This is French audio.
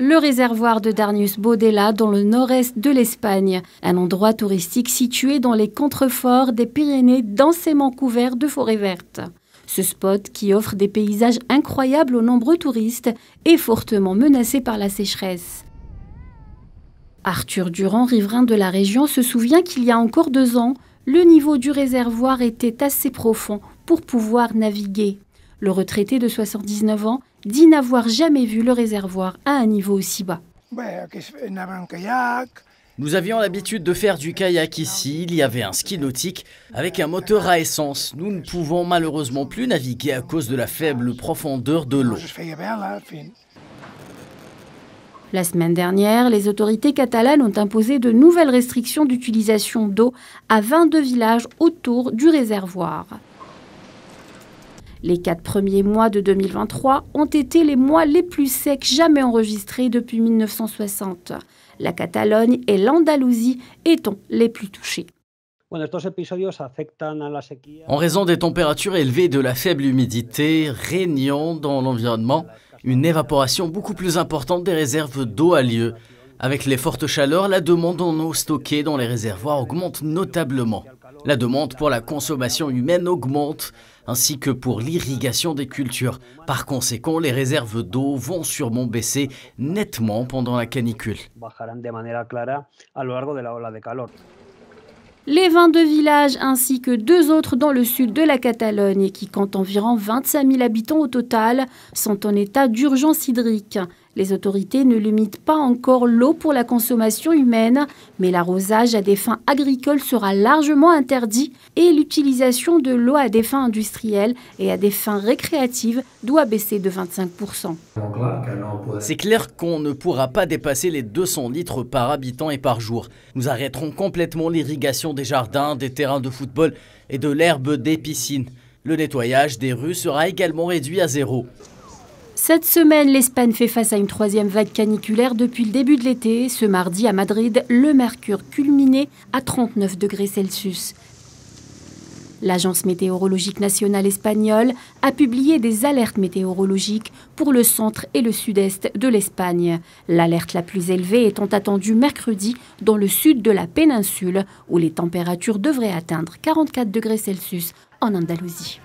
le réservoir de Darnius Bodella dans le nord-est de l'Espagne, un endroit touristique situé dans les contreforts des Pyrénées densément couverts de forêts vertes. Ce spot, qui offre des paysages incroyables aux nombreux touristes, est fortement menacé par la sécheresse. Arthur Durand, riverain de la région, se souvient qu'il y a encore 2 ans, le niveau du réservoir était assez profond pour pouvoir naviguer. Le retraité de 79 ans dit n'avoir jamais vu le réservoir à un niveau aussi bas. Nous avions l'habitude de faire du kayak ici. Il y avait un ski nautique avec un moteur à essence. Nous ne pouvons malheureusement plus naviguer à cause de la faible profondeur de l'eau. La semaine dernière, les autorités catalanes ont imposé de nouvelles restrictions d'utilisation d'eau à 22 villages autour du réservoir. Les 4 premiers mois de 2023 ont été les mois les plus secs jamais enregistrés depuis 1960. La Catalogne et l'Andalousie étant les plus touchés. En raison des températures élevées et de la faible humidité régnant dans l'environnement, une évaporation beaucoup plus importante des réserves d'eau a lieu. Avec les fortes chaleurs, la demande en eau stockée dans les réservoirs augmente notablement. La demande pour la consommation humaine augmente, ainsi que pour l'irrigation des cultures. Par conséquent, les réserves d'eau vont sûrement baisser nettement pendant la canicule. Les 22 villages ainsi que 2 autres dans le sud de la Catalogne, qui comptent environ 25 000 habitants au total, sont en état d'urgence hydrique. Les autorités ne limitent pas encore l'eau pour la consommation humaine, mais l'arrosage à des fins agricoles sera largement interdit et l'utilisation de l'eau à des fins industrielles et à des fins récréatives doit baisser de 25%. C'est clair qu'on ne pourra pas dépasser les 200 litres par habitant et par jour. Nous arrêterons complètement l'irrigation des jardins, des terrains de football et de l'herbe des piscines. Le nettoyage des rues sera également réduit à 0. Cette semaine, l'Espagne fait face à une 3e vague caniculaire depuis le début de l'été. Ce mardi, à Madrid, le mercure culminait à 39 degrés Celsius. L'Agence météorologique nationale espagnole a publié des alertes météorologiques pour le centre et le sud-est de l'Espagne. L'alerte la plus élevée étant attendue mercredi dans le sud de la péninsule, où les températures devraient atteindre 44 degrés Celsius en Andalousie.